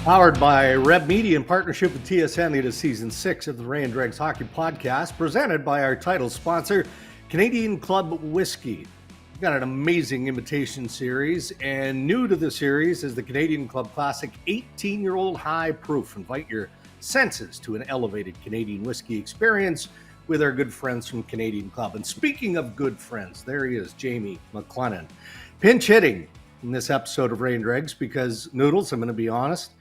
Powered by Reb Media in partnership with TSN, it is season 6 of the Ray and Dregs Hockey Podcast, presented by our title sponsor, Canadian Club Whiskey. We've got an amazing invitation series, and new to the series is the Canadian Club Classic 18-year-old High Proof. Invite your senses to an elevated Canadian whiskey experience with our good friends from Canadian Club. And speaking of good friends, there he is, Jamie McLennan. Pinch hitting in this episode of Ray and Dregs because, Noodles, I'm going to be honest,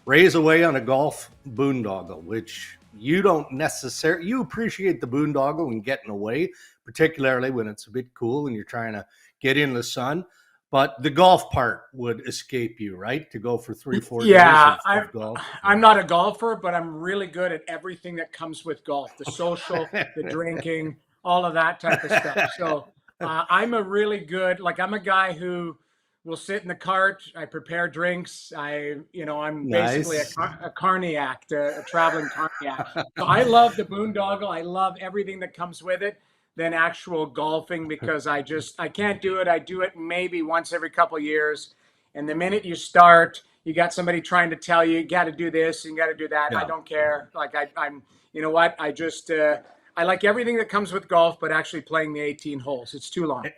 Ray's away on a golf boondoggle, which you don't necessarily, you appreciate the boondoggle and getting away, particularly when it's a bit cool and you're trying to get in the sun. But the golf part would escape you, right? To go for 3-4 days of golf. I'm not a golfer, but I'm really good at everything that comes with golf. The social, the drinking, all of that type of stuff. So I'm a really good, I'm a guy who will sit in the cart. I prepare drinks. I'm basically a carniac, a traveling carniac. So I love the boondoggle. I love everything that comes with it than actual golfing because I can't do it. I do it maybe once every couple of years. And the minute you start, you got somebody trying to tell you got to do this and you got to do that. Yeah. I don't care. I'm you know what? I like everything that comes with golf, but actually playing the 18 holes. It's too long.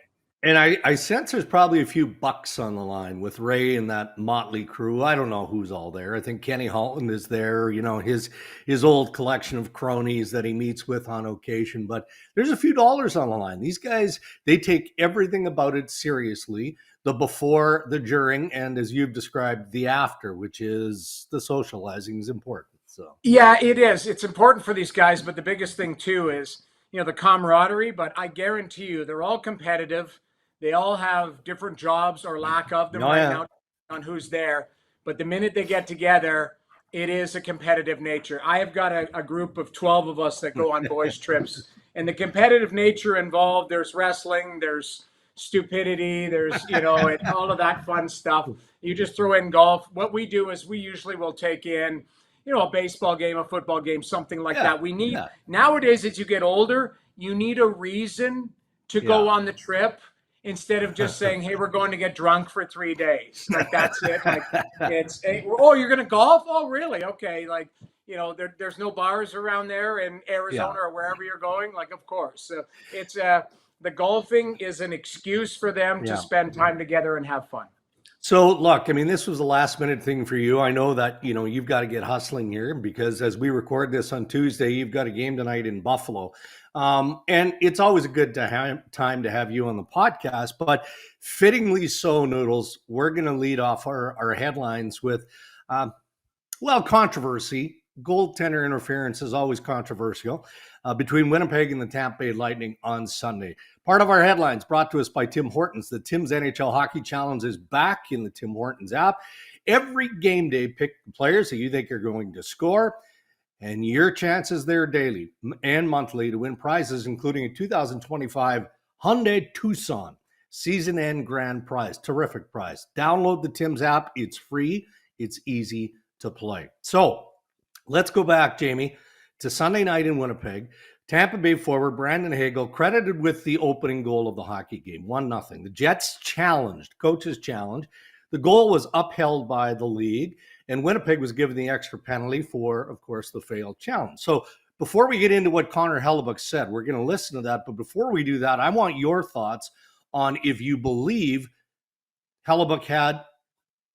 And I sense there's probably a few bucks on the line with Ray and that motley crew. I don't know who's all there. I think Kenny Holland is there, his old collection of cronies that he meets with on occasion. But there's a few dollars on the line. These guys, they take everything about it seriously. The before, the during, and as you've described, the after, which is the socializing is important. So yeah, it is. It's important for these guys. But the biggest thing, too, is, the camaraderie. But I guarantee you, they're all competitive. They all have different jobs or lack of them now on who's there. But the minute they get together, it is a competitive nature. I have got a group of 12 of us that go on boys' trips. And the competitive nature involved, there's wrestling, there's stupidity, there's, and all of that fun stuff. You just throw in golf. What we do is we usually will take in, a baseball game, a football game, something like that. We need, nowadays, as you get older, you need a reason to go on the trip. Instead of just saying, hey, we're going to get drunk for 3 days. That's it. You're going to golf? Oh, really? Okay. There's no bars around there in Arizona or wherever you're going. Of course. So it's the golfing is an excuse for them to spend time together and have fun. So look, this was a last minute thing for you. I know that, you've got to get hustling here because as we record this on Tuesday, you've got a game tonight in Buffalo. And it's always a good time to have you on the podcast, but fittingly so, Noodles, we're going to lead off our headlines with, controversy. Goaltender interference is always controversial between Winnipeg and the Tampa Bay Lightning on Sunday. Part of our headlines brought to us by Tim Hortons. The Tim's NHL Hockey Challenge is back in the Tim Hortons app. Every game day, pick the players that you think are going to score. And your chances there daily and monthly to win prizes, including a 2025 Hyundai Tucson season end grand prize. Terrific prize. Download the Tim's app. It's free. It's easy to play. So let's go back, Jamie, to Sunday night in Winnipeg. Tampa Bay forward Brandon Hagel credited with the opening goal of the hockey game, 1-0. The Jets challenged, coaches challenged. The goal was upheld by the league. And Winnipeg was given the extra penalty for, of course, the failed challenge. So before we get into what Connor Hellebuyck said, we're going to listen to that. But before we do that, I want your thoughts on if you believe Hellebuyck had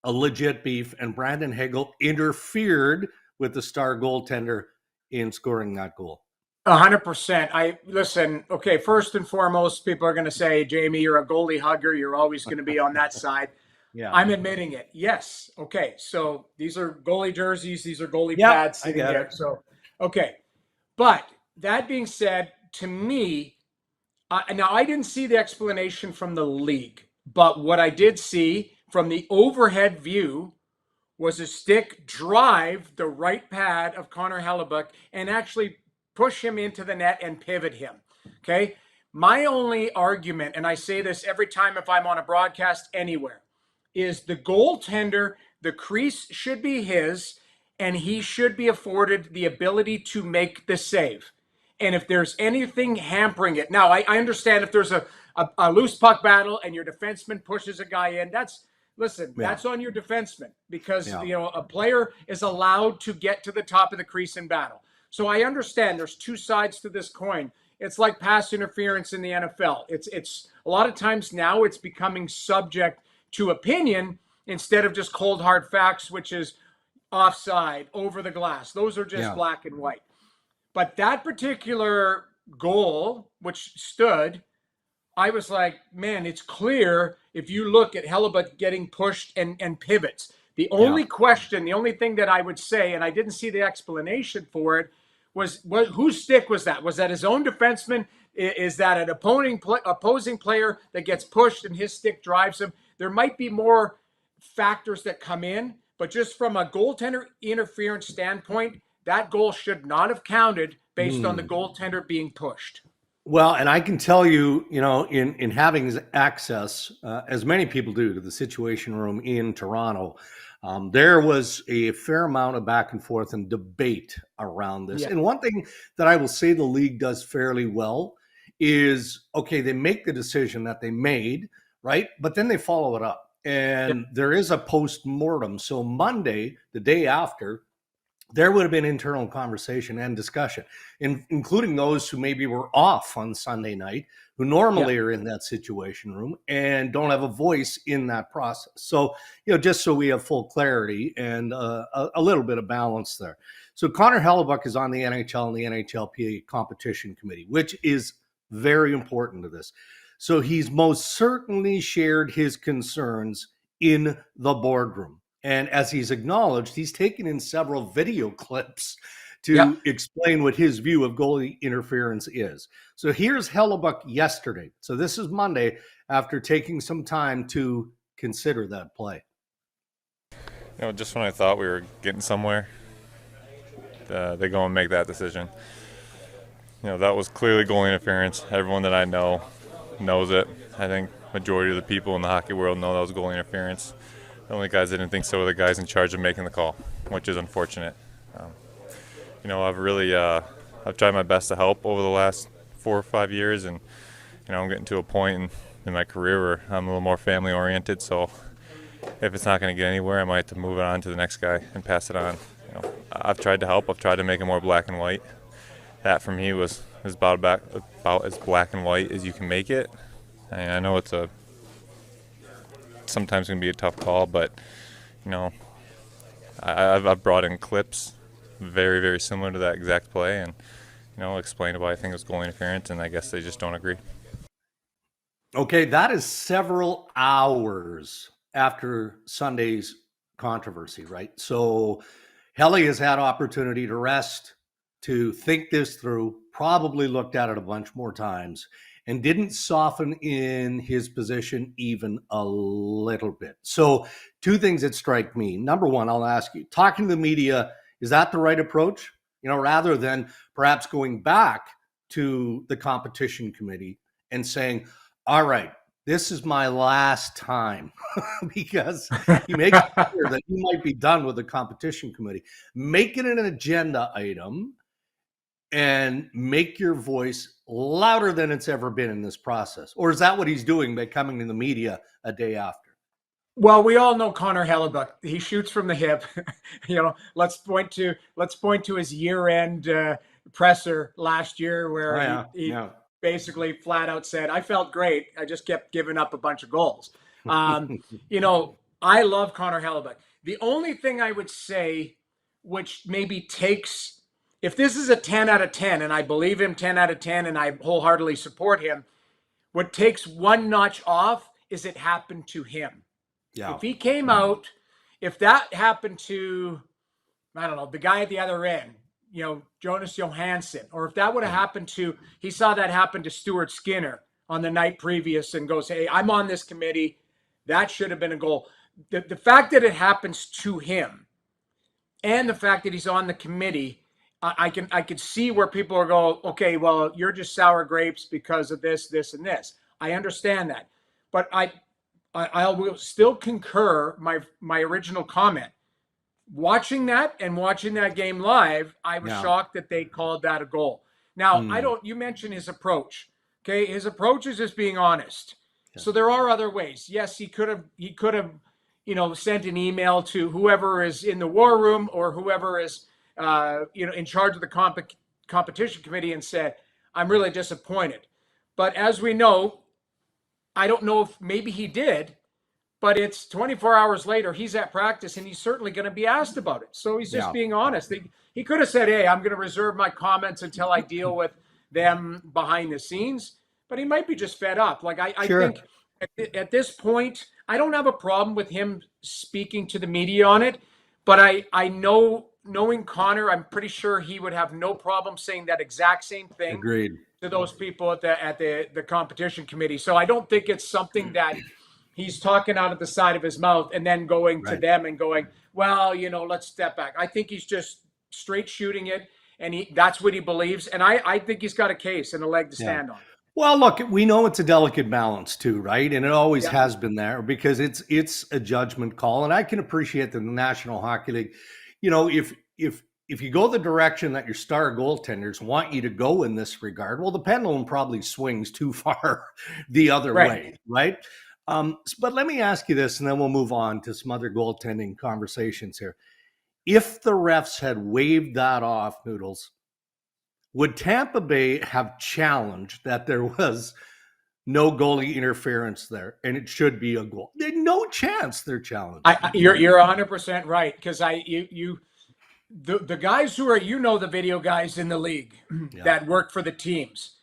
a legit beef and Brandon Hagel interfered with the star goaltender in scoring that goal. 100%. Listen, okay, first and foremost, people are going to say, Jamie, you're a goalie hugger. You're always going to be on that side. Yeah, I'm admitting it. Yes. Okay. So these are goalie jerseys. These are goalie pads. I get it. So, okay. But that being said, to me, now I didn't see the explanation from the league, but what I did see from the overhead view was a stick drive the right pad of Connor Hellebuyck and actually push him into the net and pivot him. Okay. My only argument, and I say this every time if I'm on a broadcast anywhere, is the goaltender, the crease should be his, and he should be afforded the ability to make the save. And if there's anything hampering it, now I understand if there's a loose puck battle and your defenseman pushes a guy in, that's listen, Yeah. that's on your defenseman because, Yeah. you know, a player is allowed to get to the top of the crease in battle. So I understand there's two sides to this coin. It's like pass interference in the NFL. It's a lot of times now it's becoming subject to opinion instead of just cold hard facts, which is offside, over the glass. Those are just black and white. But that particular goal, which stood, I was like, man, it's clear if you look at Hellebuyck getting pushed and pivots. The only question, the only thing that I would say, and I didn't see the explanation for it, was whose stick was that? Was that his own defenseman? Is that an opposing player that gets pushed and his stick drives him? There might be more factors that come in, but just from a goaltender interference standpoint, that goal should not have counted based on the goaltender being pushed. Well, and I can tell you, you know, in having access, as many people do, to the Situation Room in Toronto, there was a fair amount of back and forth and debate around this. And one thing that I will say the league does fairly well is, okay, they make the decision that they made, right? But then they follow it up. And there is a post-mortem. So Monday, the day after, there would have been internal conversation and discussion, including those who maybe were off on Sunday night, who normally are in that Situation Room and don't have a voice in that process. So, you know, just so we have full clarity and a little bit of balance there. So Connor Hellebuyck is on the NHL and the NHLPA competition committee, which is very important to this. So he's most certainly shared his concerns in the boardroom. And as he's acknowledged, he's taken in several video clips to explain what his view of goalie interference is. So here's Hellebuyck yesterday. So this is Monday after taking some time to consider that play. You know, just when I thought we were getting somewhere, they go and make that decision. You know, that was clearly goalie interference. Everyone that I know knows it. I think majority of the people in the hockey world know that was goalie interference. The only guys that didn't think so were the guys in charge of making the call, which is unfortunate. You know, I've tried my best to help over the last 4 or 5 years, and you know, I'm getting to a point in my career where I'm a little more family oriented. So if it's not going to get anywhere, I might have to move it on to the next guy and pass it on. You know, I've tried to help. I've tried to make it more black and white. That for me was about as black and white as you can make it. And I know it's sometimes going to be a tough call, but you know, I've brought in clips very, very similar to that exact play, and you know, explained why I think it was goal interference, and I guess they just don't agree. Okay, that is several hours after Sunday's controversy, right? So Helly has had opportunity to rest, to think this through, probably looked at it a bunch more times, and didn't soften in his position even a little bit. So two things that strike me. Number one, I'll ask you, talking to the media, is that the right approach? You know, rather than perhaps going back to the competition committee and saying, all right, this is my last time, because he makes it clear that he might be done with the competition committee. Make it an agenda item and make your voice louder than it's ever been in this process. Or is that what he's doing by coming to the media a day after? Well, we all know Connor Hellebuyck. He shoots from the hip. You know, let's point to his year-end presser last year where he basically flat out said, "I felt great. I just kept giving up a bunch of goals." You know, I love Connor Hellebuyck. The only thing I would say, which maybe takes, if this is a 10 out of 10, and I believe him 10 out of 10, and I wholeheartedly support him, what takes one notch off is it happened to him. Yeah. If he came out, if that happened to, I don't know, the guy at the other end, you know, Jonas Johansson, or if that would have happened to, he saw that happen to Stuart Skinner on the night previous and goes, hey, I'm on this committee. That should have been a goal. The fact that it happens to him and the fact that he's on the committee, I could see where people are going, okay, well, you're just sour grapes because of this, this, and this. I understand that. But I will still concur my original comment. Watching that and watching that game live, I was shocked that they called that a goal. Now, you mentioned his approach. Okay, his approach is just being honest. Yeah. So there are other ways. Yes, he could have, sent an email to whoever is in the war room or whoever is, in charge of the competition committee and said, I'm really disappointed. But as we know, I don't know if maybe he did, but it's 24 hours later, he's at practice and he's certainly going to be asked about it. So he's just being honest. He could have said, hey, I'm going to reserve my comments until I deal with them behind the scenes, but he might be just fed up. Like I think at this point, I don't have a problem with him speaking to the media on it, but I knowing Connor, I'm pretty sure he would have no problem saying that exact same thing. Agreed. To those people at the competition committee. So I don't think it's something that he's talking out of the side of his mouth and then going to them and going, well, let's step back. I think he's just straight shooting it, and that's what he believes. And I think he's got a case and a leg to stand on. Well, look, we know it's a delicate balance too, right? And it always has been there because it's a judgment call. And I can appreciate that the National Hockey League, if you go the direction that your star goaltenders want you to go in this regard, well, the pendulum probably swings too far the other way, right? But let me ask you this, and then we'll move on to some other goaltending conversations here. If the refs had waved that off, Noodles, would Tampa Bay have challenged that there was no goalie interference there and it should be a goal? There's no chance they're challenged. You're 100% right, because the guys who are, the video guys in the league that work for the teams,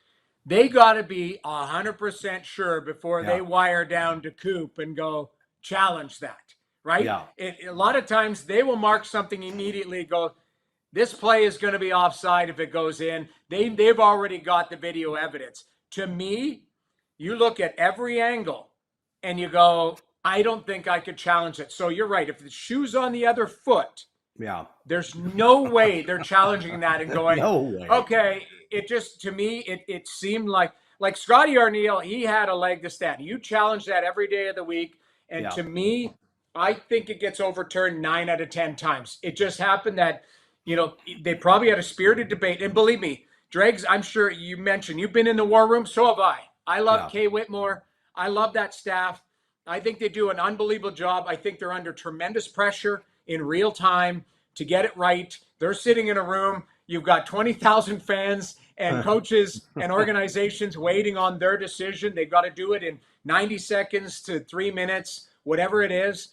they got to be 100% sure before they wire down to Coop and go challenge that, right? Yeah. A lot of times they will mark something immediately, go, this play is going to be offside if it goes in. They've already got the video evidence. To me, you look at every angle and you go, I don't think I could challenge it. So you're right. If the shoe's on the other foot, there's no way they're challenging that and going, no way. Okay, it just, to me, it seemed like Scotty Arniel, he had a leg to stand. You challenge that every day of the week. And to me, I think it gets overturned 9 out of 10 times. It just happened that, they probably had a spirited debate. And believe me, Dregs, I'm sure you mentioned, you've been in the war room, so have I. I love Kay Whitmore. I love that staff. I think they do an unbelievable job. I think they're under tremendous pressure in real time to get it right. They're sitting in a room. You've got 20,000 fans and coaches and organizations waiting on their decision. They've got to do it in 90 seconds to 3 minutes, whatever it is.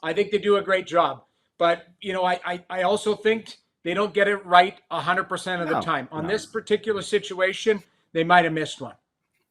I think they do a great job. But, I also think they don't get it right 100% of the time. On this particular situation, they might have missed one.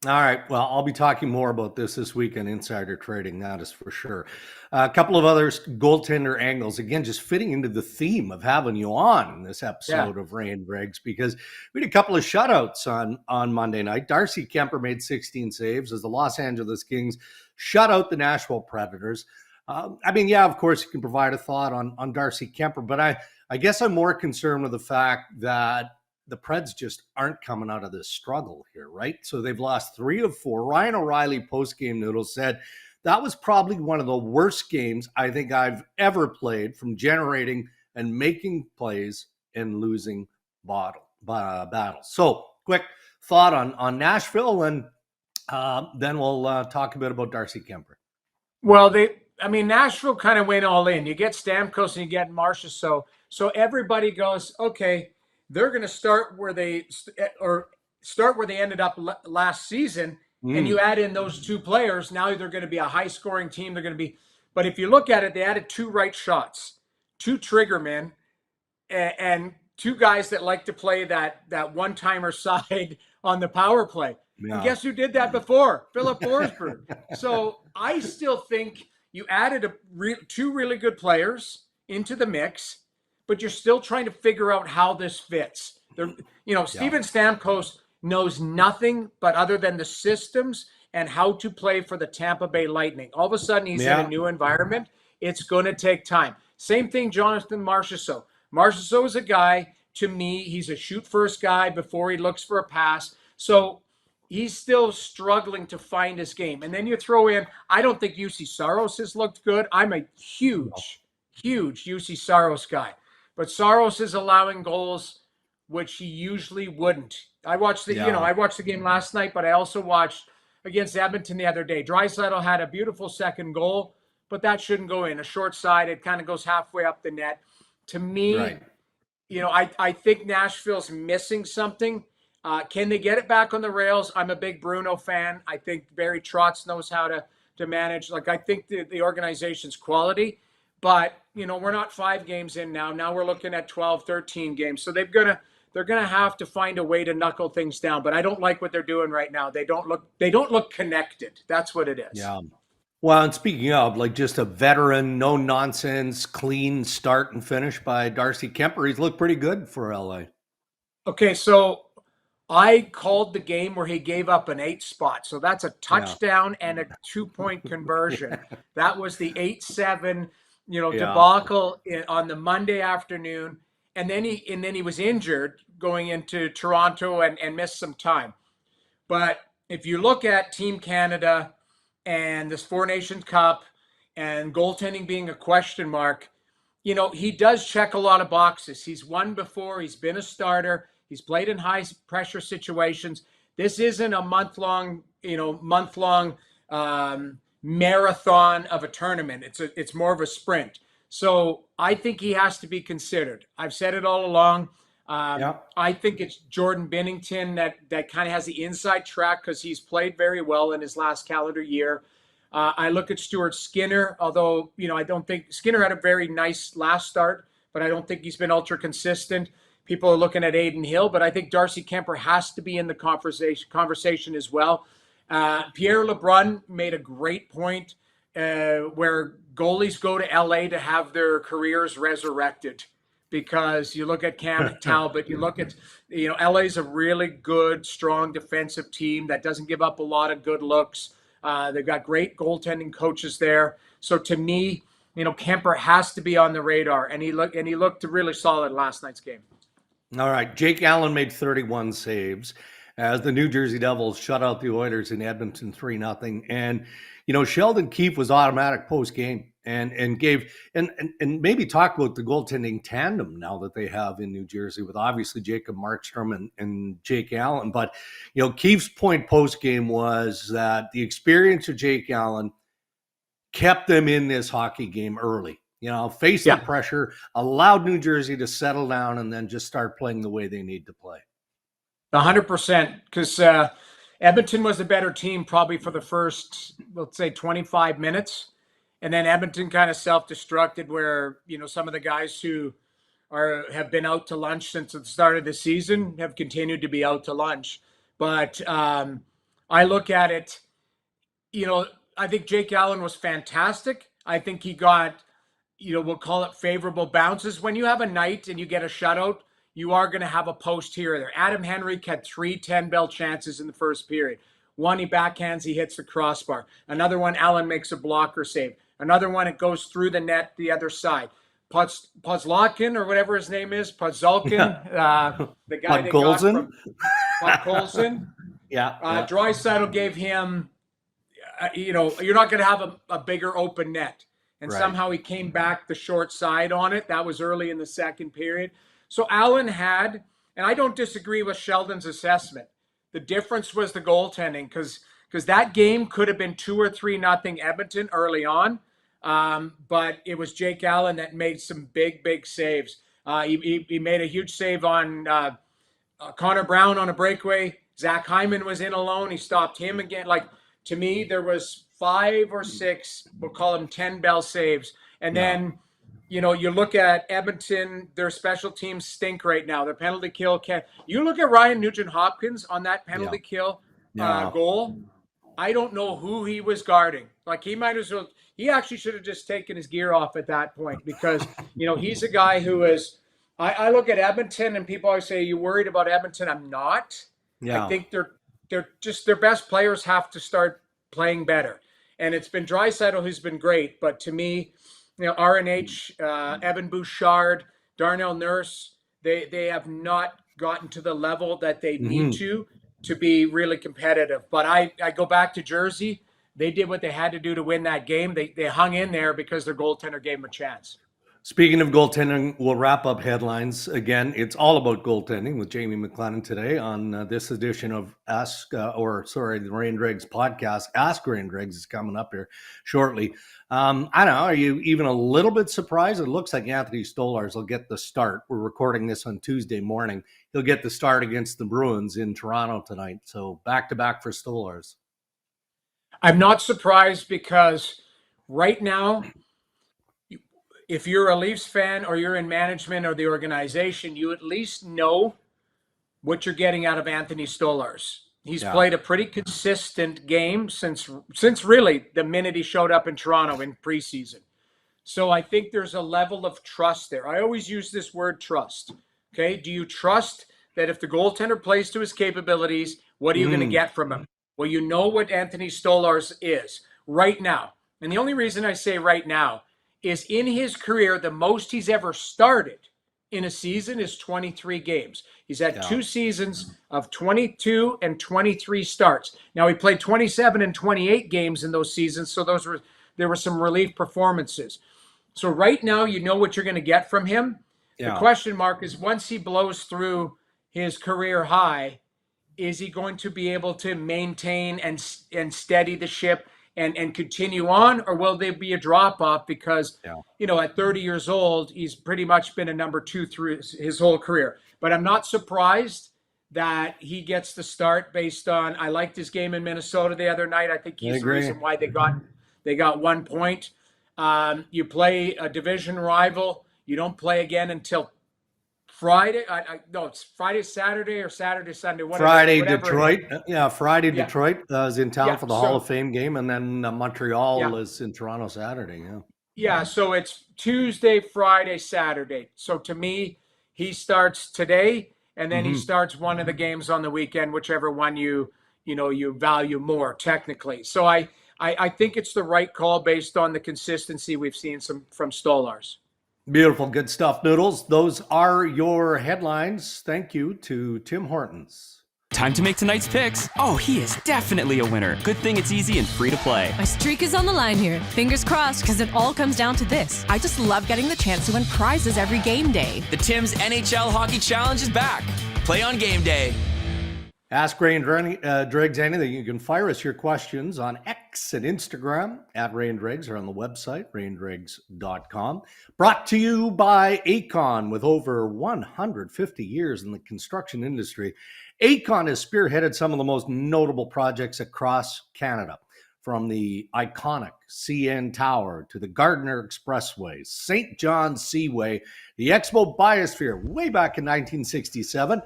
All right. Well, I'll be talking more about this week on Insider Trading. That is for sure. A couple of other goaltender angles, again, just fitting into the theme of having you on in this episode of Ray and Dregs, because we had a couple of shutouts on Monday night. Darcy Kuemper made 16 saves as the Los Angeles Kings shut out the Nashville Predators. Of course, you can provide a thought on Darcy Kuemper, but I guess I'm more concerned with the fact that the Preds just aren't coming out of this struggle here, right? So they've lost 3 of 4. Ryan O'Reilly, post-game Noodles, said that was probably one of the worst games I think I've ever played, from generating and making plays and losing battles. So quick thought on Nashville, and then we'll talk a bit about Darcy Kuemper. Well, Nashville kind of went all in. You get Stamkos and you get Marchessault. So everybody goes, okay, they're going to start where they ended up last season, and you add in those 2 players. Now they're going to be a high-scoring team. They're going to be, but if you look at it, they added 2 right shots, 2 trigger men, and 2 guys that like to play that one-timer side on the power play. Yeah. And guess who did that before? Philip Forsberg. So I still think you added 2 really good players into the mix, but you're still trying to figure out how this fits. Steven Stamkos knows nothing but other than the systems and how to play for the Tampa Bay Lightning. All of a sudden, he's in a new environment. It's going to take time. Same thing, Jonathan Marchessault. Marchessault is a guy, to me, he's a shoot-first guy before he looks for a pass. So he's still struggling to find his game. And then you throw in, I don't think UC Saros has looked good. I'm a huge UC Saros guy. But Saros is allowing goals, which he usually wouldn't. I watched the game last night, but I also watched against Edmonton the other day. Draisaitl had a beautiful second goal, but that shouldn't go in. A short side, it kind of goes halfway up the net. To me, Right. I think Nashville's missing something. Can they get it back on the rails? I'm a big Bruno fan. I think Barry Trotz knows how to manage. Like, I think the organization's quality, but we're not 5 games in now. Now we're looking at 12, 13 games. So they're gonna have to find a way to knuckle things down. But I don't like what they're doing right now. They don't look connected. That's what it is. Yeah. Well, and speaking of, like, just a veteran, no nonsense, clean start and finish by Darcy Kuemper, he's looked pretty good for LA. Okay, so I called the game where he gave up an 8 spot. So that's a touchdown and a 2-point conversion. That was the 8-7, debacle on the Monday afternoon. And then he was injured going into Toronto and missed some time. But if you look at Team Canada and this Four Nations Cup and goaltending being a question mark, he does check a lot of boxes. He's won before. He's been a starter. He's played in high pressure situations. This isn't a month-long marathon of a tournament. It's more of a sprint. So I think he has to be considered. I've said it all along. I think it's Jordan Binnington that kind of has the inside track because he's played very well in his last calendar year. I look at Stuart Skinner, although, I don't think Skinner had a very nice last start, but I don't think he's been ultra consistent. People are looking at Aiden Hill, but I think Darcy Kuemper has to be in the conversation as well. Pierre LeBrun made a great point where goalies go to LA to have their careers resurrected. Because you look at Cam Talbot, you look at, LA's a really good, strong defensive team that doesn't give up a lot of good looks. They've got great goaltending coaches there. So to me, Kuemper has to be on the radar, and he looked really solid last night's game. All right, Jake Allen made 31 saves as the New Jersey Devils shut out the Oilers in Edmonton 3-0. And Sheldon Keefe was automatic post game and gave and maybe talk about the goaltending tandem now that they have in New Jersey with obviously Jacob Markstrom and Jake Allen. But Keefe's point post game was that the experience of Jake Allen kept them in this hockey game early. Faced the pressure, allowed New Jersey to settle down, and then just start playing the way they need to play. 100%, because Edmonton was the better team probably for the first, let's say, 25 minutes. And then Edmonton kind of self-destructed where, some of the guys who have been out to lunch since the start of the season have continued to be out to lunch. But I look at it, I think Jake Allen was fantastic. I think he got, we'll call it favorable bounces. When you have a night and you get a shutout, you are going to have a post here or there. Adam Henrique had 3 10-bell chances in the first period. One, he backhands, he hits the crossbar. Another one, Allen makes a blocker save. Another one, it goes through the net the other side. Puzlotkin, or whatever his name is, Puzulkin, the guy they got from Colson. Draisaitl gave him, you're not going to have a bigger open net. And somehow he came back the short side on it. That was early in the second period. So Allen had, and I don't disagree with Sheldon's assessment. The difference was the goaltending because that game could have been 2 or 3-0 Edmonton early on. But it was Jake Allen that made some big saves. He made a huge save on Connor Brown on a breakaway. Zach Hyman was in alone. He stopped him again. Like, to me, there was 5 or 6, we'll call them 10-bell saves. And then, you look at Edmonton, their special teams stink right now. Their penalty kill you look at Ryan Nugent-Hopkins on that penalty kill goal. I don't know who he was guarding. Like, he actually should have just taken his gear off at that point because, he's a guy who is, I look at Edmonton and people always say, are you worried about Edmonton? I'm not. I think they're just, their best players have to start playing better. And it's been Draisaitl who's been great. But to me, RNH, Evan Bouchard, Darnell Nurse, they have not gotten to the level that they need to be really competitive. But I go back to Jersey. They did what they had to do to win that game. They hung in there because their goaltender gave them a chance. Speaking of goaltending, we'll wrap up headlines. Again, it's all about goaltending with Jamie McLennan today on this edition of the Ray and Dregs podcast. Ask Ray and Dregs is coming up here shortly. I don't know, are you even a little bit surprised? It looks like Anthony Stolarz will get the start. We're recording this on Tuesday morning. He'll get the start against the Bruins in Toronto tonight. So back-to-back for Stolarz. I'm not surprised because right now, if you're a Leafs fan or you're in management or the organization, you at least know what you're getting out of Anthony Stolarz. He's played a pretty consistent game since really the minute he showed up in Toronto in preseason. So I think there's a level of trust there. I always use this word trust. Okay, do you trust that if the goaltender plays to his capabilities, what are you going to get from him? Well, you know what Anthony Stolarz is right now. And the only reason I say right now is in his career, the most he's ever started in a season is 23 games. He's had 2 seasons of 22 and 23 starts. Now, he played 27 and 28 games in those seasons, so there were some relief performances. So right now, you know what you're going to get from him. The question mark is once he blows through his career high, is he going to be able to maintain and steady the ship and continue on, or will there be a drop-off because, at 30 years old, he's pretty much been a number 2 through his whole career. But I'm not surprised that he gets the start based on, I liked his game in Minnesota the other night. I think he's the reason why they got 1 point. You play a division rival. You don't play again until Friday. It's Friday, Saturday, or Saturday, Sunday. Friday, Detroit. Friday, Detroit is in town for the Hall of Fame game, and then Montreal is in Toronto Saturday. So it's Tuesday, Friday, Saturday. So to me, he starts today, and then he starts one of the games on the weekend, whichever one you value more technically. So I think it's the right call based on the consistency we've seen from Stolarz. Beautiful. Good stuff, Noodles. Those are your headlines. Thank you to Tim Hortons. Time to make tonight's picks. Oh, he is definitely a winner. Good thing it's easy and free to play. My streak is on the line here. Fingers crossed, because it all comes down to this. I just love getting the chance to win prizes every game day. The Tim's NHL Hockey Challenge is back. Play on game day. Ask Ray and Dregs anything. You can fire us your questions on X and Instagram at Ray and Dregs or on the website, rayanddregs.com. Brought to you by Aecon. With over 150 years in the construction industry, Aecon has spearheaded some of the most notable projects across Canada, from the iconic CN Tower to the Gardiner Expressway, St. John's Seaway, the Expo Biosphere way back in 1967.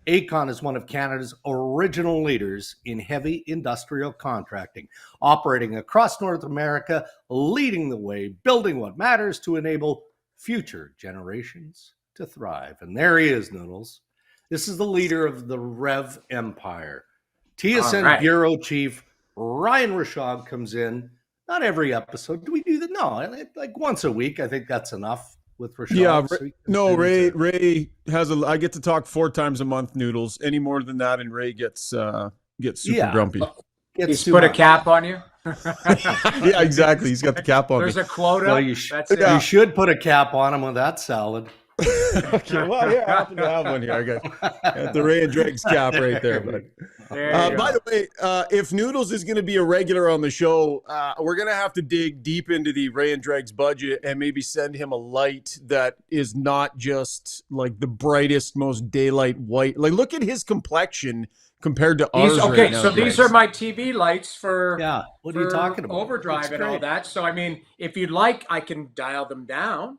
Aecon is one of Canada's original leaders in heavy industrial contracting, operating across North America, leading the way, building what matters to enable future generations to thrive. And there he is, Noodles. This is the leader of the Rev Empire. TSN Bureau Chief Ryan Rishaug comes in. Not every episode. Do we do that? No, like once a week. I think that's enough. With Rishaug. Ray has I get to talk 4 times a month, Noodles. Any more than that, and Ray gets super grumpy. He's put a cap on you. Yeah, exactly. He's got the cap on. There's a quota. Well, you should put a cap on him with that salad. Okay, well, yeah, I happen to have one here. I got the Ray and Dregs cap right there. But by the way, if Noodles is going to be a regular on the show, we're going to have to dig deep into the Ray and Dregs budget and maybe send him a light that is not just like the brightest, most daylight white. Like, look at his complexion compared to ours. Okay, right now, so these are my TV lights for What are you talking about? Overdrive and all that. So I mean, if you'd like, I can dial them down.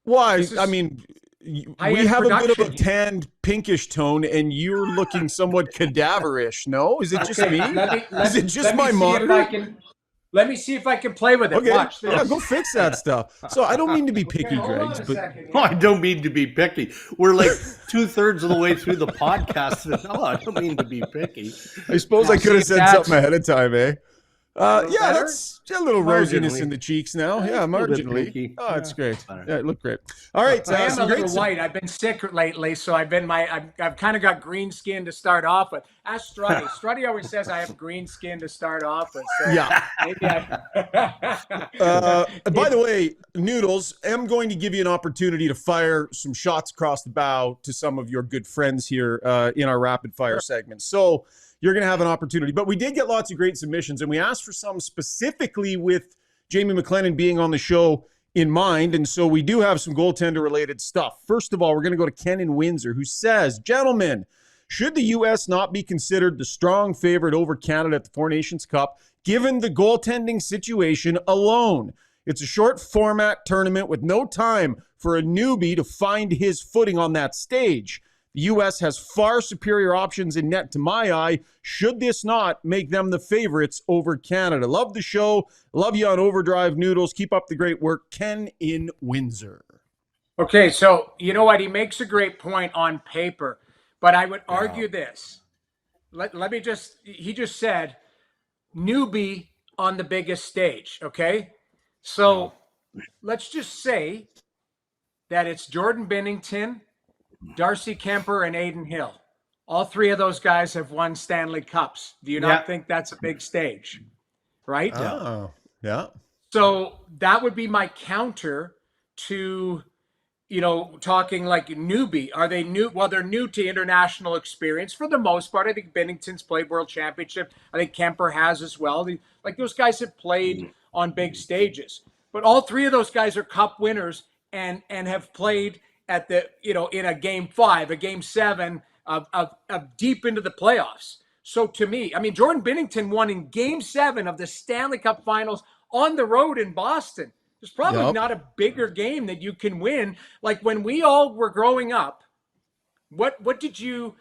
Why? I mean, we have a bit of a tanned pinkish tone, and you're looking somewhat cadaverish. No, is it just me? Is it just my monitor? Let me see if I can play with it. Okay. Watch this. Yeah, go fix that stuff. So I don't mean to be picky, Dregs, but I don't mean to be picky. We're like 2/3 of the way through the podcast. No, I don't mean to be picky. I suppose I could have said something ahead of time, eh? Yeah, that's a little rosiness in the cheeks now. Yeah, marginally. Oh, it's great. Yeah, it looked great. All right. I am a little white. I've been sick lately, so I've kind of got green skin to start off with. Ask Strutty. Strutty always says I have green skin to start off with. So yeah. Maybe I... By the way, Noodles, I'm going to give you an opportunity to fire some shots across the bow to some of your good friends here in our rapid fire segment. So you're going to have an opportunity. But we did get lots of great submissions, and we asked for some specifically with Jamie McLennan being on the show in mind. And so we do have some goaltender-related stuff. First of all, we're going to go to Ken in Windsor, who says, gentlemen, should the U.S. not be considered the strong favorite over Canada at the Four Nations Cup, given the goaltending situation alone? It's a short format tournament with no time for a newbie to find his footing on that stage. The U.S. has far superior options in net to my eye. Should this not make them the favorites over Canada? Love the show. Love you on Overdrive, Noodles. Keep up the great work. Ken in Windsor. Okay, so you know what? He makes a great point on paper, but I would argue this. Let me he just said newbie on the biggest stage, okay? So let's just say that it's Jordan Binnington, Darcy Kuemper, and Adin Hill. All three of those guys have won Stanley Cups. Do you not think that's a big stage? Right? Oh, yeah. So that would be my counter to, talking like newbie. Are they new? Well, they're new to international experience for the most part. I think Binnington's played World Championship. I think Kuemper has as well. Those guys have played on big stages. But all three of those guys are Cup winners and have played at the, in a game 5, a game 7 of deep into the playoffs. So to me, Jordan Binnington won in game 7 of the Stanley Cup Finals on the road in Boston. There's probably not a bigger game that you can win. Like when we all were growing up, what did you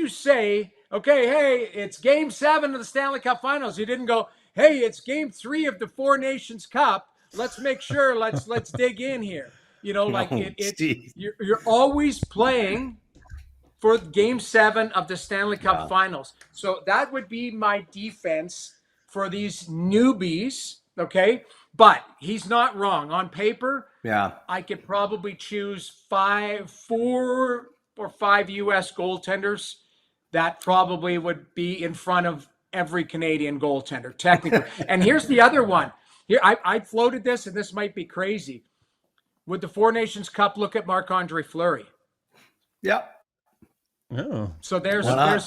say? Okay, hey, it's game 7 of the Stanley Cup Finals. You didn't go, hey, it's game 3 of the Four Nations Cup. Let's make sure, let's dig in here. You're always playing for game 7 of the Stanley Cup Finals. So that would be my defense for these newbies, okay? But he's not wrong. On paper, I could probably choose 4 or 5 U.S. goaltenders that probably would be in front of every Canadian goaltender, technically. And here's the other one. Here, I floated this, and this might be crazy. Would the Four Nations Cup look at Marc-Andre Fleury? Yep. Oh. So there's a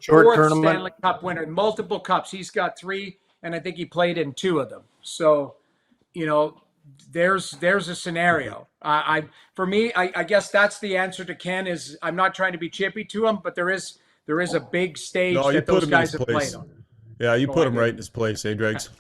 short 4th Stanley Cup winner, multiple cups. He's got 3, and I think he played in 2 of them. So, there's a scenario. For me, I guess that's the answer to Ken. Is I'm not trying to be chippy to him, but there is a big stage that those guys have played on. Yeah, you put him right in his place, Dregs?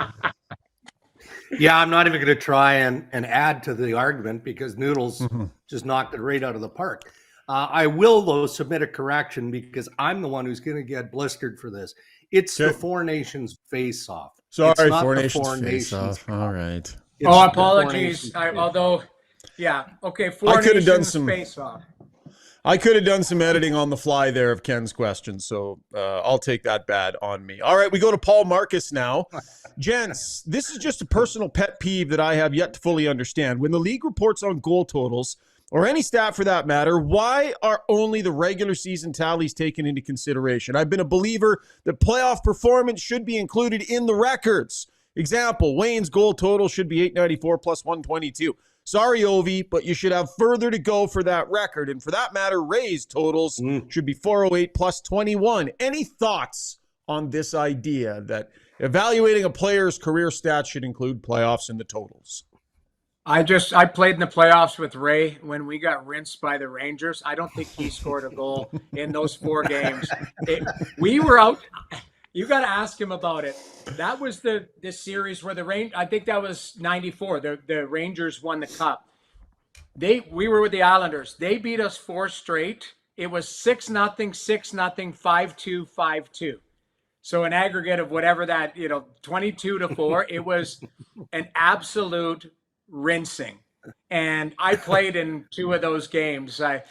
Yeah, I'm not even going to try and add to the argument because Noodles just knocked it right out of the park. I will, though, submit a correction because I'm the one who's going to get blistered for this. It's the Four Nations face-off. Sorry, Four Nations face-off. All right. Apologies. Four Nations face-off. I could have done some editing on the fly there of Ken's question, so I'll take that bad on me. All right, we go to Paul Marcus now. Gents, this is just a personal pet peeve that I have yet to fully understand. When the league reports on goal totals, or any stat for that matter, why are only the regular season tallies taken into consideration? I've been a believer that playoff performance should be included in the records. Example, Wayne's goal total should be 894 plus 122. Sorry, Ovi, but you should have further to go for that record. And for that matter, Ray's totals should be 408 plus 21. Any thoughts on this idea that evaluating a player's career stats should include playoffs in the totals? I played in the playoffs with Ray when we got rinsed by the Rangers. I don't think he scored a goal in those 4 games. We were out. You got to ask him about it. That was this series where I think that was 94. The Rangers won the cup. We were with the Islanders. They beat us 4 straight. It was 6-0, 6-0, 5-2, 5-2. So an aggregate of whatever that, 22-4. It was an absolute rinsing. And I played in 2 of those games. It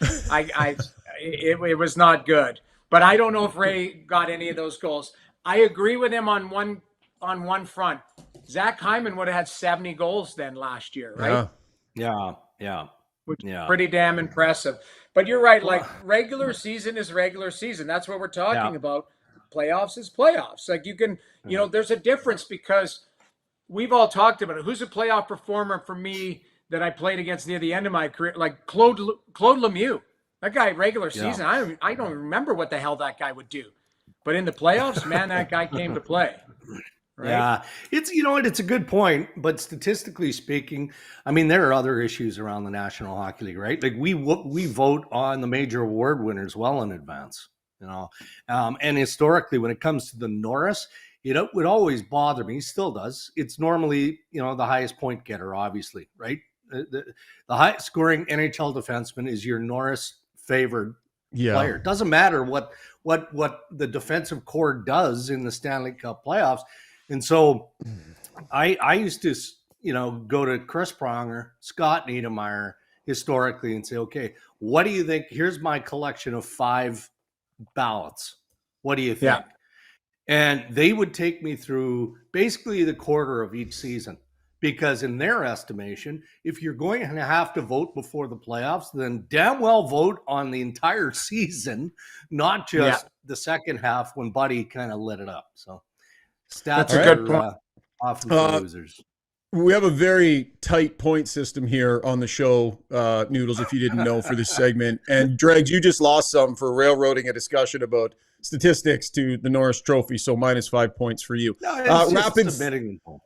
was not good. But I don't know if Ray got any of those goals. I agree with him on one on one front. Zach Hyman would have had 70 goals then last year, right? Yeah. Which is pretty damn impressive. But you're right. Like, regular season is regular season. That's what we're talking about. Playoffs is playoffs. Like, you can, there's a difference because we've all talked about it. Who's a playoff performer for me that I played against near the end of my career? Like Claude Lemieux. That guy, regular season, I don't remember what the hell that guy would do. But in the playoffs, man, that guy came to play. Right? Yeah, it's a good point, but statistically speaking, I mean, there are other issues around the National Hockey League, right? Like we vote on the major award winners well in advance, and historically, when it comes to the Norris, it would always bother me. Still does. It's normally, the highest point getter, obviously, right? The highest scoring NHL defenseman is your Norris favored player. It doesn't matter what the defensive core does in the Stanley Cup playoffs. And so I used to, go to Chris Pronger, Scott Niedermayer historically and say, okay, what do you think? Here's my collection of 5 ballots. What do you think? Yeah. And they would take me through basically the quarter of each season, because in their estimation, if you're going to have to vote before the playoffs, then damn well vote on the entire season, not just the second half when Buddy kind of lit it up. So stats are often for losers. We have a very tight point system here on the show, Noodles, if you didn't know, for this segment. And Dregs, you just lost some for railroading a discussion about statistics to the Norris Trophy, so -5 points for you. No,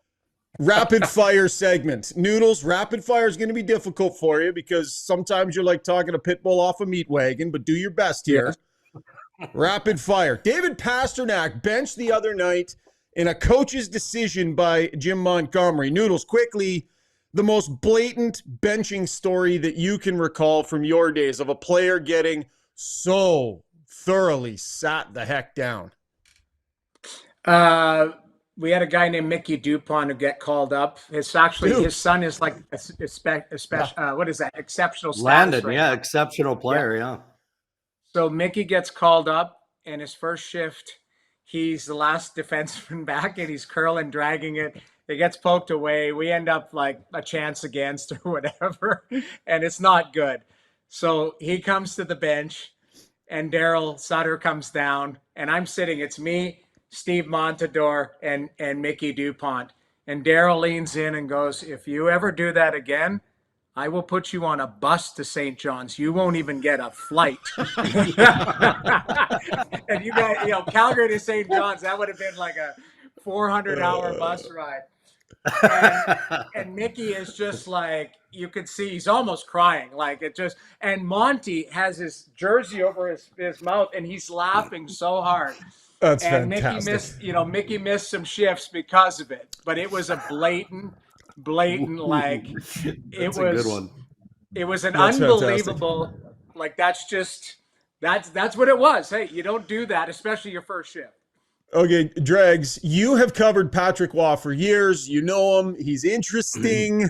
Rapid fire segment. Noodles, rapid fire is going to be difficult for you because sometimes you're like talking a pit bull off a meat wagon, but do your best here. Rapid fire. David Pasternak benched the other night in a coach's decision by Jim Montgomery. Noodles, quickly, the most blatant benching story that you can recall from your days of a player getting so thoroughly sat the heck down. We had a guy named Mickey Dupont who get called up. His son is like what is that? Exceptional status. Landed, right now. Exceptional player, yeah. So Mickey gets called up, and his first shift, he's the last defenseman back, and he's curling, dragging it. It gets poked away. We end up like a chance against or whatever, and it's not good. So he comes to the bench, and Daryl Sutter comes down, and I'm sitting. It's me, Steve Montador, and Mickey Dupont. And Daryl leans in and goes, "If you ever do that again, I will put you on a bus to St. John's. You won't even get a flight." And you got, Calgary to St. John's, that would have been like a 400-hour bus ride. And Mickey is just like, you could see he's almost crying. Like it just, and Monty has his jersey over his mouth, and he's laughing so hard. That's and fantastic. Mickey missed some shifts because of it, but it was a blatant like That's a good one. It was an That's unbelievable fantastic. That's what it was. Hey, you don't do that, especially your first shift. Okay, Dregs, you have covered Patrick Waugh for years. You know him. He's interesting.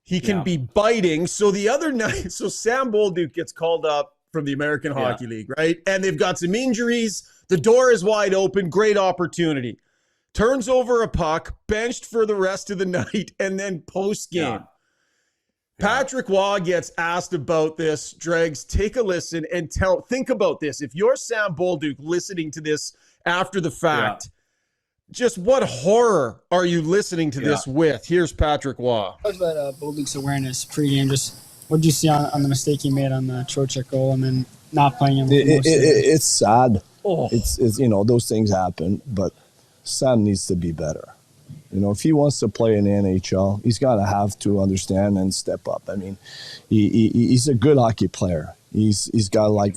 He can be biting. So the other night, Sam Bolduc gets called up from the American Hockey League, right? And they've got some injuries. The door is wide open. Great opportunity. Turns over a puck, benched for the rest of the night, and then post-game. Patrick Waugh gets asked about this. Dregs, take a listen and think about this. If you're Sam Bolduc listening to this after the fact, just what horror are you listening to this with? Here's Patrick Waugh. Talk about Bolduc's awareness pregame. Just what did you see on the mistake he made on the Trocheck goal and then not playing him? It's sad. It's those things happen, but Sam needs to be better. If he wants to play in the NHL, he's got to have to understand and step up. I mean, he's a good hockey player. He's got like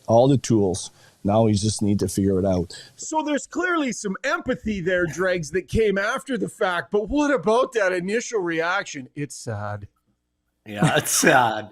all the tools. Now he just need to figure it out. So there's clearly some empathy there, Dregs, that came after the fact. But what about that initial reaction? It's sad. Yeah, it's sad.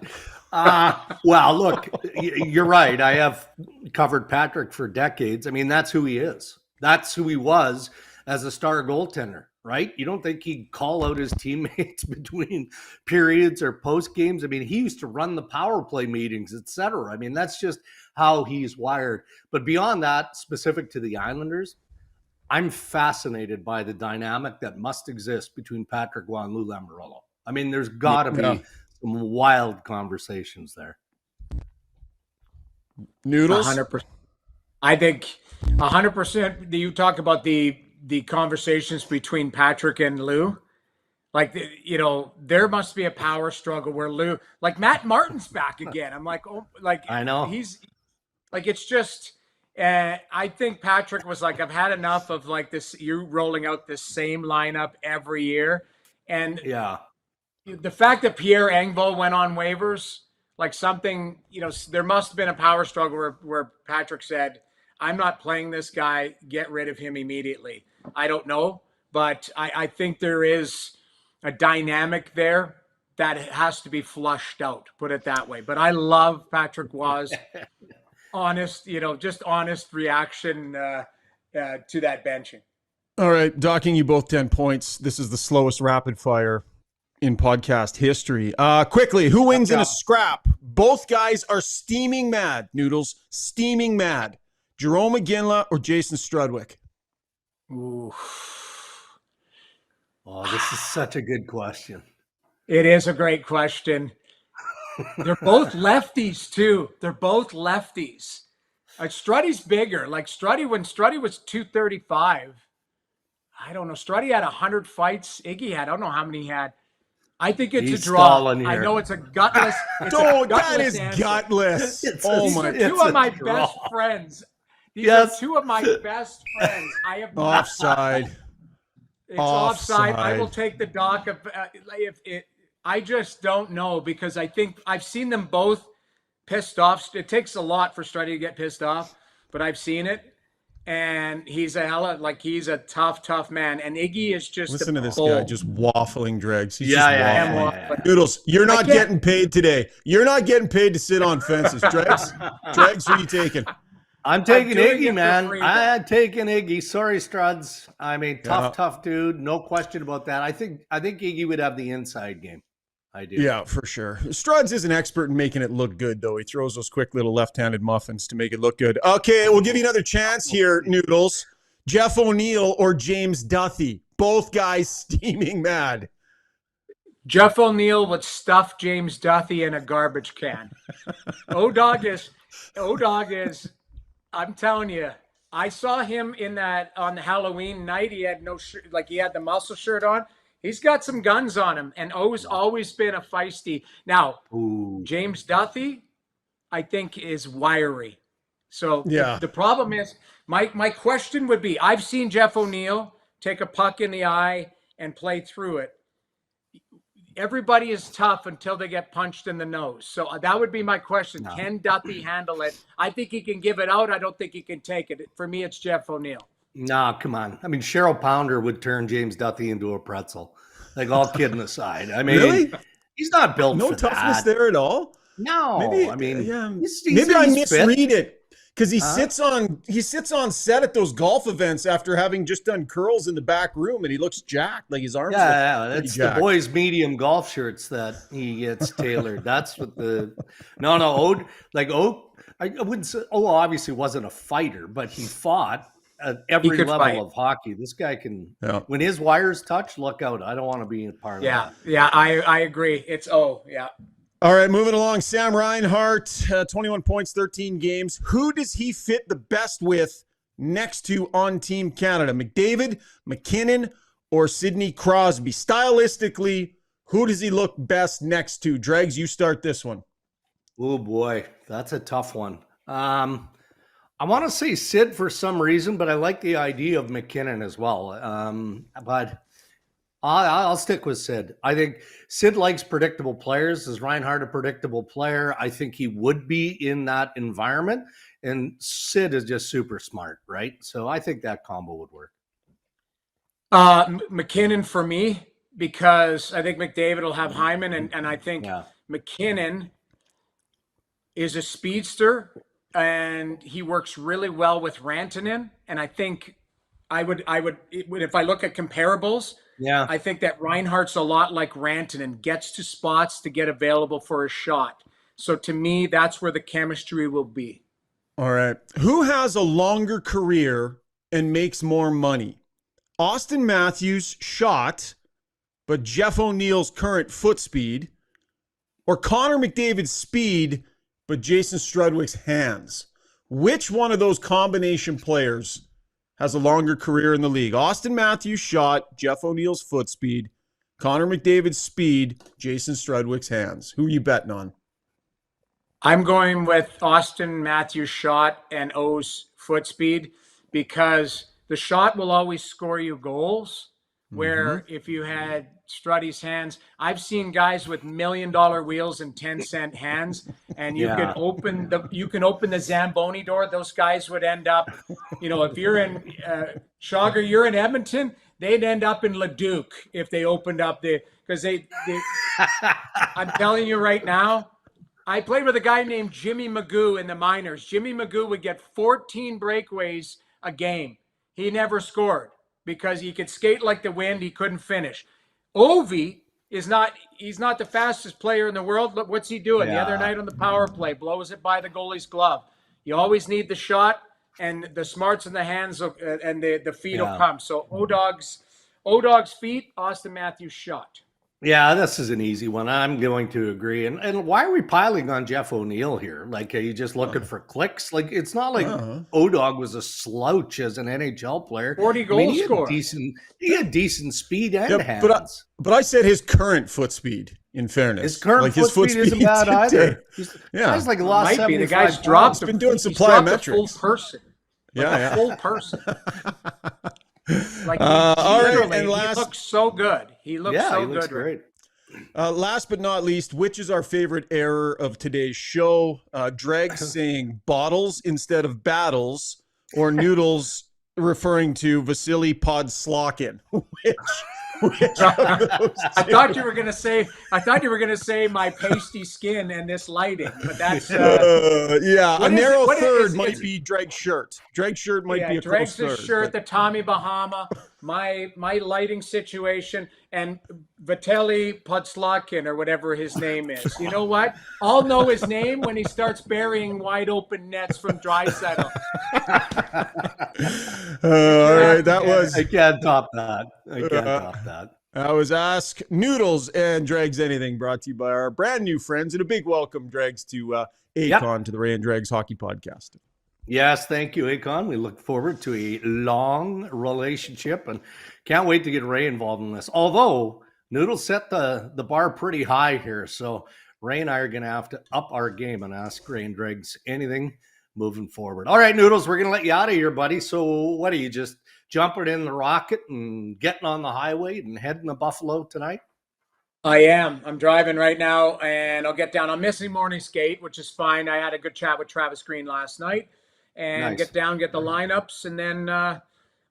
Well, look, you're right. I have covered Patrick for decades. I mean, that's who he is. That's who he was as a star goaltender, right? You don't think he'd call out his teammates between periods or post games? I mean, he used to run the power play meetings, etc. I mean, that's just how he's wired. But beyond that, specific to the Islanders, I'm fascinated by the dynamic that must exist between Patrick Roy and Lou Lamoriello. I mean, there's got to be some wild conversations there. Noodles? 100%. I think 100%. You talk about the conversations between Patrick and Lou. Like, there must be a power struggle where Lou, like Matt Martin's back again. I'm like, oh, like I know he's like, it's just. I think Patrick was like, I've had enough of like this. You rolling out this same lineup every year, and the fact that Pierre Engvall went on waivers, like something, there must have been a power struggle where Patrick said, I'm not playing this guy. Get rid of him immediately. I don't know, but I think there is a dynamic there that has to be flushed out, put it that way. But I love Patrick Roy's honest, just honest reaction to that benching. All right, docking you both 10 points. This is the slowest rapid fire in podcast history. Quickly, who wins in a scrap? Both guys are steaming mad, Noodles. Steaming mad. Jerome McGinley or Jason Strudwick? Ooh. Oh, this is such a good question. It is a great question. They're both lefties, too. They're both lefties. Struddy's bigger. Like when Struddy was 235, I don't know. Struddy had 100 fights. Iggy had, I don't know how many he had. I think it's a draw. I know it's a gutless. That is answer. Gutless. These are two of my best friends. These are two of my best friends. I have offside. It's offside. I will take the dock of I just don't know, because I think I've seen them both pissed off. It takes a lot for Struddy to get pissed off, but I've seen it. And he's a tough man. And Iggy is just listen to this guy just waffling Dregs. He's waffling. Noodles, you're not getting paid today. You're not getting paid to sit on fences. Dregs, who are you taking? I'm taking Iggy, man. I'm taking Iggy. Sorry, Struds. I mean, tough dude. No question about that. I think Iggy would have the inside game. I do. Yeah, for sure. Struds is an expert in making it look good, though. He throws those quick little left-handed muffins to make it look good. Okay, we'll give you another chance here, Noodles. Jeff O'Neill or James Duthie? Both guys steaming mad. Jeff O'Neill would stuff James Duthie in a garbage can. O-Dog is, I'm telling you, I saw him in that on the Halloween night. He had no shirt, like he had the muscle shirt on. He's got some guns on him, and O's always been a feisty. Now, James Duthie, I think, is wiry. So the problem is, my question would be, I've seen Jeff O'Neill take a puck in the eye and play through it. Everybody is tough until they get punched in the nose. So that would be my question. No. Can Duthie handle it? I think he can give it out. I don't think he can take it. For me, it's Jeff O'Neill. Nah, come on. I mean, Cheryl Pounder would turn James Duthie into a pretzel. Like, all kidding aside. I mean, really? He's not built for that. No toughness there at all? No. Maybe, I mean, maybe I misread it. Because he sits on set at those golf events after having just done curls in the back room, and he looks jacked, like his arms. That's jacked. The boys' medium golf shirts that he gets tailored. That's what the I wouldn't say. Obviously wasn't a fighter, but he fought at every level of hockey. This guy can. Yeah. When his wires touch, look out! I don't want to be a part of that. Yeah, I agree. It's All right, moving along. Sam Reinhart, 21 points, 13 games. Who does he fit the best with next to on Team Canada? McDavid, McKinnon, or Sidney Crosby? Stylistically, who does he look best next to? Dregs, you start this one. Oh, boy. That's a tough one. I want to say Sid for some reason, but I like the idea of McKinnon as well. But I'll stick with Sid. I think Sid likes predictable players. Is Reinhart a predictable player? I think he would be in that environment. And Sid is just super smart, right? So I think that combo would work. McKinnon for me, because I think McDavid will have Hyman, and I think McKinnon is a speedster, and he works really well with Rantanen. And I think I would if I look at comparables, I think that Reinhart's a lot like Rantanen, gets to spots to get available for a shot. So to me, that's where the chemistry will be. All right. Who has a longer career and makes more money? Austin Matthews' shot, but Jeff O'Neill's current foot speed, or Connor McDavid's speed, but Jason Strudwick's hands? Which one of those combination players has a longer career in the league? Austin Matthews' shot, Jeff O'Neill's foot speed, Connor McDavid's speed, Jason Strudwick's hands. Who are you betting on? I'm going with Austin Matthews' shot and O's foot speed, because the shot will always score you goals, where if you had Struddy's hands, I've seen guys with $1 million wheels and 10-cent hands, and you can open the Zamboni door. Those guys would end up, if you're in Schauger, you're in Edmonton, they'd end up in Leduc if they opened up because I'm telling you right now, I played with a guy named Jimmy Magoo in the minors. Jimmy Magoo would get 14 breakaways a game. He never scored because he could skate like the wind. He couldn't finish. Ovi he's not the fastest player in the world. Look, what's he doing? The other night on the power play, blows it by the goalie's glove. You always need the shot, and the smarts in the hands and the feet will come. So O-Dog's feet, Austin Matthews' shot. Yeah, this is an easy one. I'm going to agree. And why are we piling on Jeff O'Neill here? Like, are you just looking for clicks? Like, it's not like O-Dog was a slouch as an NHL player. 40 goals scored. He had decent speed and hands. But I said his current foot speed, in fairness. His current foot speed isn't bad either. He's like lost 75 The guy's dropped. He's been doing some plyometrics. Full person. Full person. Like all right, and he looks so good. He looks so good. Looks great. Last but not least, which is our favorite error of today's show? Dregs saying bottles instead of battles, or Noodles referring to Vasily Podslakin. I thought you were gonna say my pasty skin and this lighting, but that's a narrow third might be Dreg's shirt. Dreg's shirt might be a Dreg's close third. Shirt, the Tommy Bahama, my lighting situation, and Vitaly Podslakin or whatever his name is. You know what? I'll know his name when he starts burying wide open nets from Draisaitl. All right, that was. I can't top that. That was Ask Noodles and Dregs Anything, brought to you by our brand new friends, and a big welcome, Dregs, to Aecon, to the Ray and Dregs Hockey Podcast. Yes, thank you, Aecon. We look forward to a long relationship and can't wait to get Ray involved in this. Although Noodles set the bar pretty high here, so Ray and I are going to have to up our game and ask Ray and Dregs anything moving forward. All right, Noodles, we're going to let you out of here, buddy. So what are you, just jumping in the rocket and getting on the highway and heading to Buffalo tonight? I am. I'm driving right now, and I'll get down. I'm missing morning skate, which is fine. I had a good chat with Travis Green last night, and get down, get the lineups, and then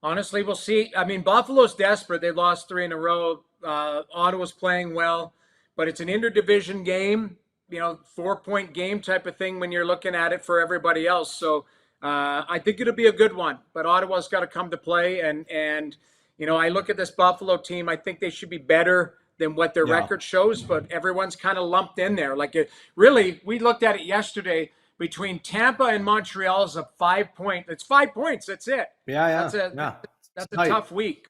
honestly, we'll see. I mean, Buffalo's desperate. They lost 3 in a row. Ottawa's playing well, but it's an interdivision game, 4-point game type of thing when you're looking at it for everybody else. So I think it'll be a good one, but Ottawa's got to come to play. And I look at this Buffalo team. I think they should be better than what their record shows, but everyone's kind of lumped in there. We looked at it yesterday. Between Tampa and Montreal is a 5 point. It's 5 points. That's it. That's a tough week.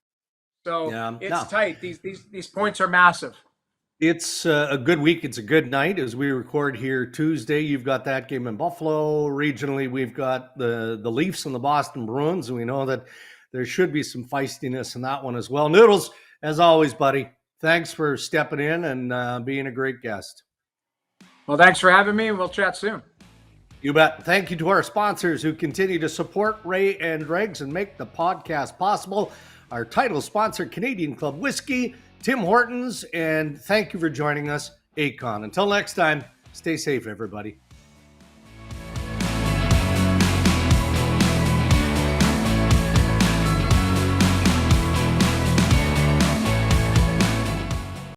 So it's tight. These points are massive. It's a good week. It's a good night as we record here Tuesday. You've got that game in Buffalo. Regionally, we've got the Leafs and the Boston Bruins, and we know that there should be some feistiness in that one as well. Noodles, as always, buddy, thanks for stepping in and being a great guest. Well, thanks for having me, and we'll chat soon. You bet. Thank you to our sponsors who continue to support Ray and Dregs and make the podcast possible. Our title sponsor, Canadian Club Whiskey, Tim Hortons, and thank you for joining us, Aecon. Until next time, stay safe, everybody.